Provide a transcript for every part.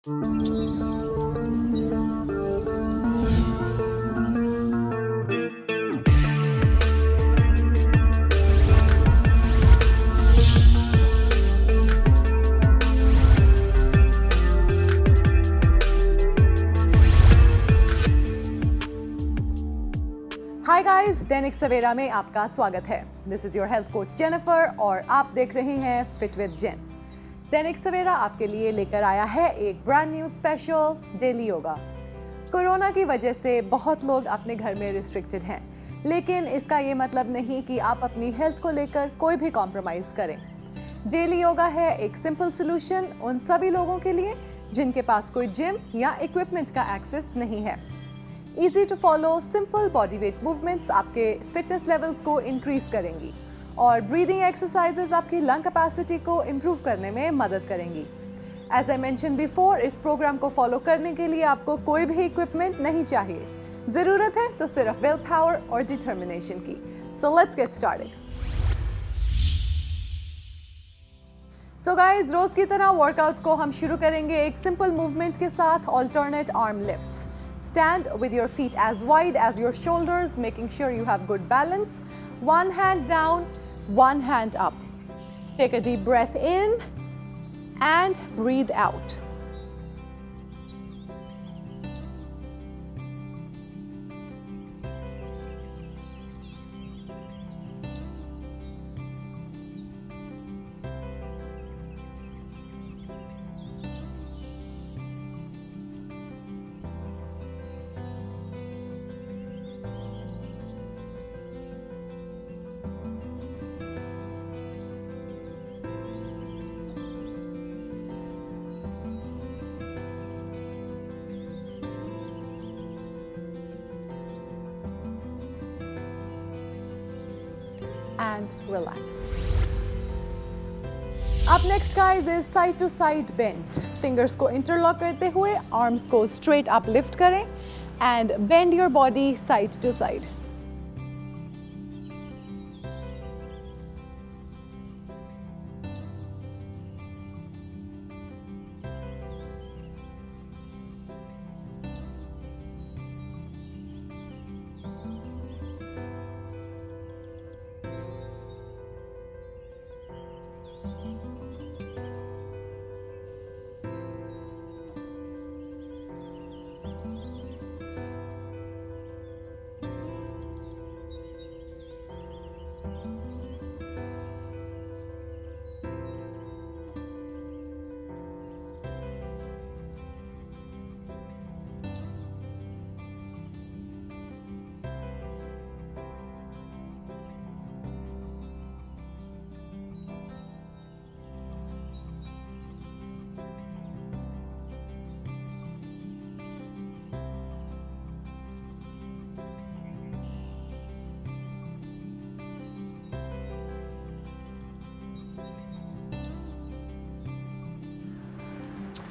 Hi guys, Dainik Savera में आपका स्वागत है। This is your health coach Jennifer और आप देख रहे हैं फिट विद जेन। दैनिक सवेरा आपके लिए लेकर आया है एक brand new special daily yoga. Corona की वजह से बहुत लोग अपने घर में रिस्ट्रिक्टेड हैं, लेकिन इसका ये मतलब नहीं कि आप अपनी हेल्थ को लेकर कोई भी कॉम्प्रोमाइज करें। डेली योगा है एक सिंपल सोल्यूशन उन सभी लोगों के लिए जिनके पास कोई जिम या इक्विपमेंट का एक्सेस नहीं है। Easy to follow simple body weight movements आपके फिटनेस लेवल्स को इंक्रीज करेंगी और ब्रीदिंग एक्सरसाइजेस आपकी लंग कैपेसिटी को इम्प्रूव करने में मदद करेंगी। एज आई मेंशन बिफोर, इस प्रोग्राम को फॉलो करने के लिए आपको कोई भी इक्विपमेंट नहीं चाहिए। जरूरत है तो सिर्फ विल पावर और डिटर्मिनेशन की। So let's get started. So guys, रोज की तरह वर्कआउट को हम शुरू करेंगे एक सिंपल मूवमेंट के साथ, alternate arm lifts. Stand with your feet as wide as your shoulders, making sure you have good balance. One hand down, one hand up. Take a deep breath in and breathe out. And relax. Up next guys is side to side bends. Fingers को interlock करते हुए arms को straight up lift करें and bend your body side to side.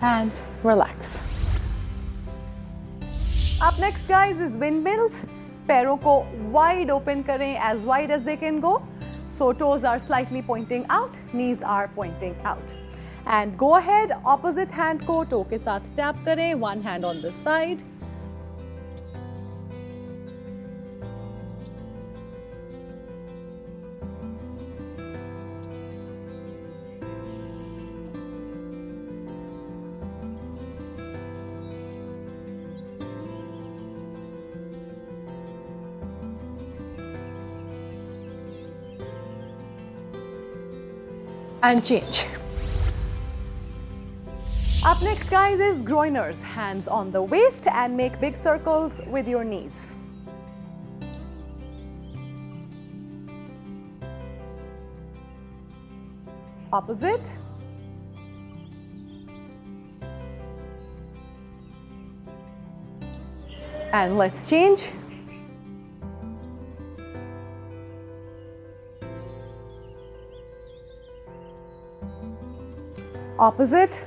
And relax. Up next guys is windmills. पैरों को wide open करें, as wide as they can go. So toes are slightly pointing out, knees are pointing out. And go ahead, opposite hand को toe के साथ tap करें, one hand on the side. And change. Up next guys is groiners. Hands on the waist and make big circles with your knees. Opposite. And let's change. Opposite.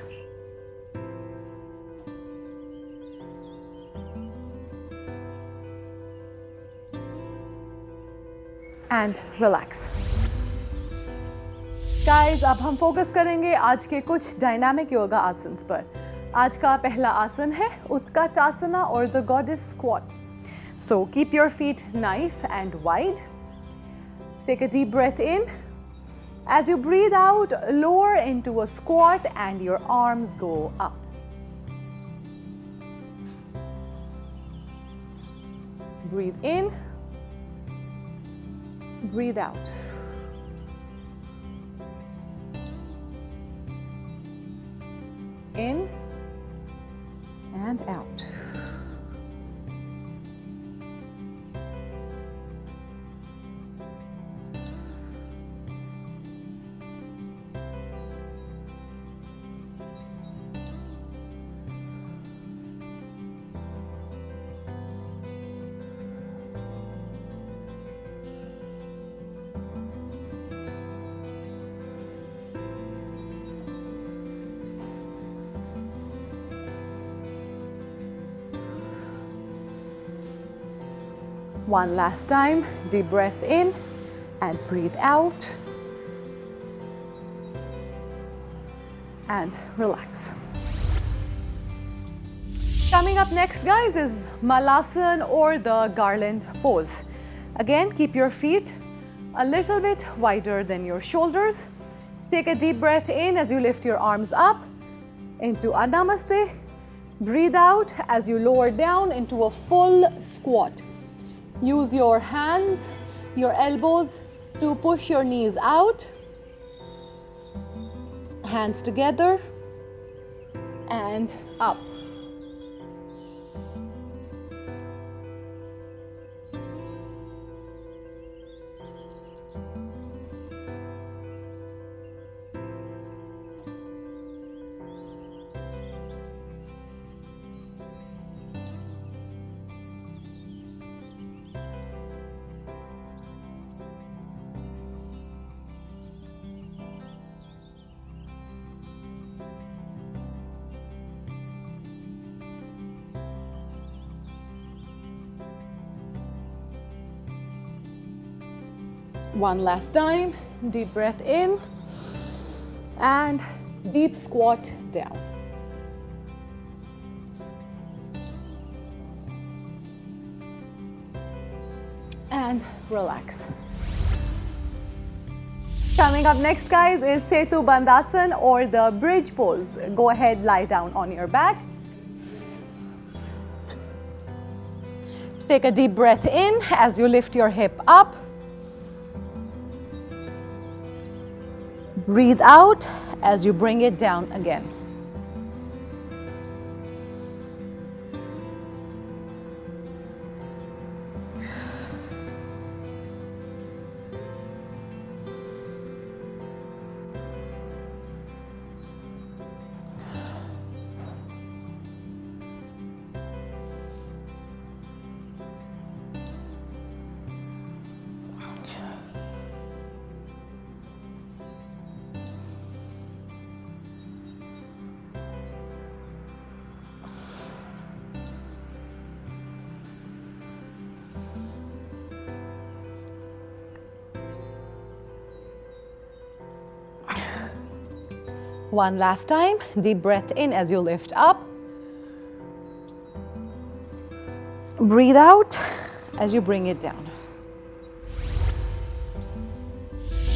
And relax. Guys, अब हम focus करेंगे आज के कुछ dynamic yoga asanas पर। आज का पहला आसन है उत्कटासना और the goddess squat. So keep your feet nice and wide. Take a deep breath in. As you breathe out, lower into a squat and your arms go up. Breathe in. Breathe out. In and out. One last time, deep breath in and breathe out. And relax. Coming up next, guys, is Malasana or the garland pose. Again, keep your feet a little bit wider than your shoulders. Take a deep breath in as you lift your arms up into a namaste. Breathe out as you lower down into a full squat. Use your hands, your elbows to push your knees out. Hands together and up. One last time, deep breath in and deep squat down. And relax. Coming up next, guys, is Setu Bandhasan or the bridge pose. Go ahead, lie down on your back. Take a deep breath in as you lift your hip up. Breathe out as you bring it down again. One last time, deep breath in as you lift up. Breathe out as you bring it down.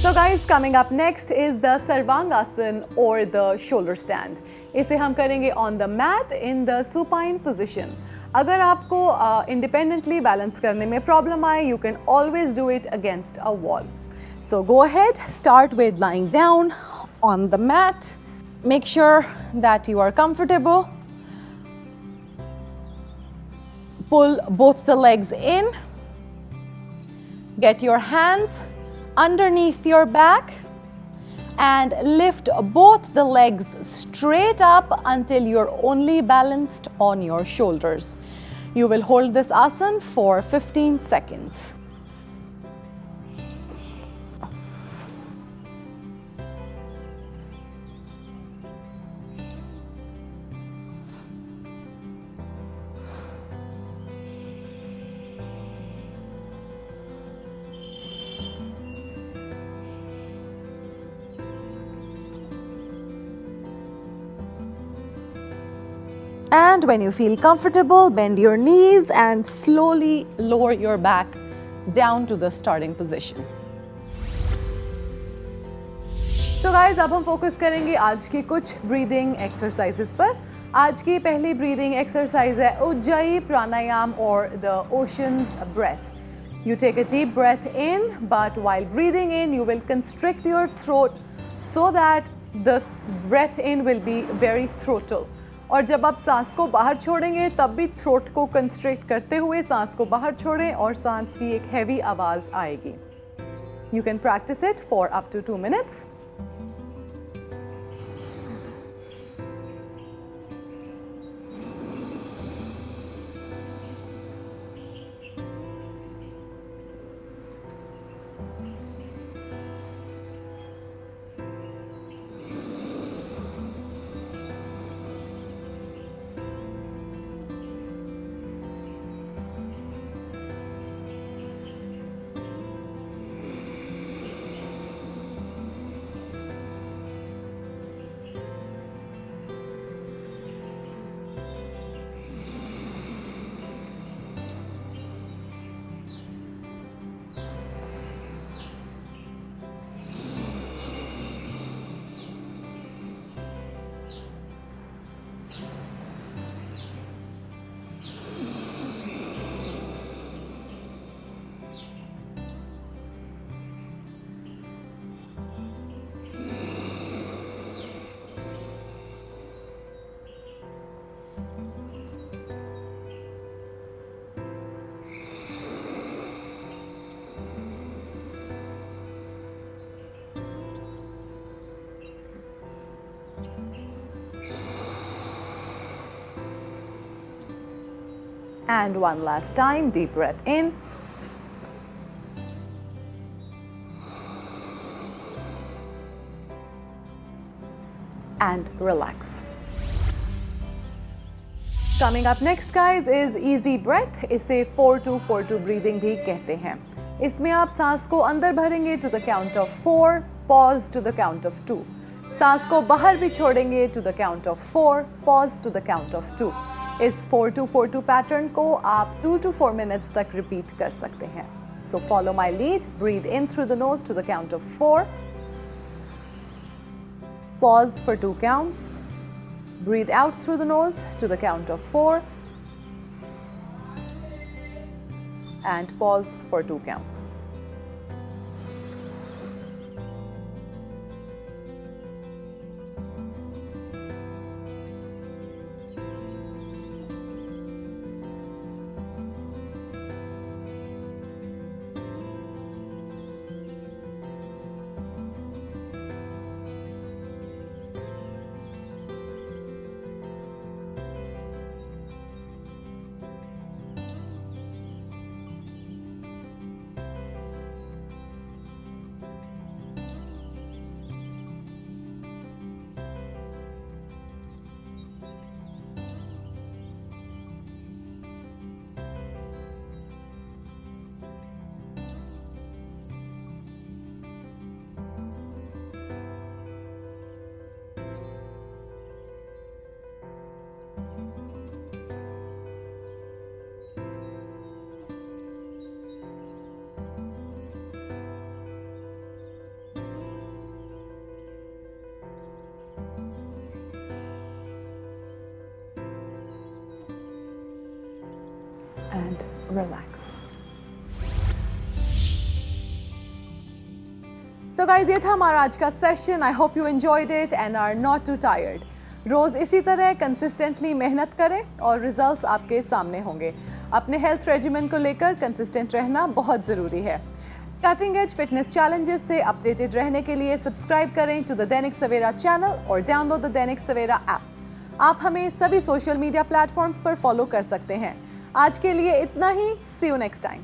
So guys, coming up next is the Sarvangasana or the shoulder stand. इसे हम करेंगे on the mat in the supine position. अगर आपको independently balance करने में problem आए, you can always do it against a wall. So go ahead, start with lying down on the mat. Make sure that you are comfortable. Pull both the legs in. Get your hands underneath your back and lift both the legs straight up until you're only balanced on your shoulders. You will hold this asana for 15 seconds. And when you feel comfortable, bend your knees and slowly lower your back down to the starting position. So guys, अब हम focus करेंगे आज की कुछ breathing exercises पर। आज की पहली ब्रीदिंग एक्सरसाइज है उज्जाई प्राणायाम और the ocean's breath. You take a deep breath in, but while breathing in, you will constrict your throat so that the breath in will be very throatal. और जब आप सांस को बाहर छोड़ेंगे तब भी थ्रोट को कंस्ट्रिक्ट करते हुए सांस को बाहर छोड़ें और सांस की एक हैवी आवाज आएगी। You can practice it for up to 2 minutes. And one last time, deep breath in. And relax. Coming up next guys is easy breath. इसे 4-2-4-2 breathing भी कहते हैं। इसमें आप सांस को अंदर भरेंगे to the count of 4, pause to the count of 2. सांस को बाहर भी छोड़ेंगे to the count of 4, pause to the count of 2. इस 4-2-4-2 पैटर्न को आप 2 to 4 minutes तक रिपीट कर सकते हैं। So follow my lead. Breathe in through the nose to the count of 4. Pause for 2 counts. Breathe out through the nose to the count of 4. And pause for 2 counts. And relax. So guys, ये था हमारा आज का session. I hope you enjoyed it and are not too tired. रोज इसी तरह consistently मेहनत करें और रिजल्ट्स आपके सामने होंगे। अपने हेल्थ रेजिमेंट को लेकर कंसिस्टेंट रहना बहुत ज़रूरी है। कटिंग एज फिटनेस चैलेंजेस से अपडेटेड रहने के लिए सब्सक्राइब करें to the Dainik Savera channel और download the Dainik Savera app. आप हमें सभी सोशल मीडिया प्लेटफॉर्म्स पर फॉलो कर सकते हैं। आज के लिए इतना ही। सी यू नेक्स्ट टाइम।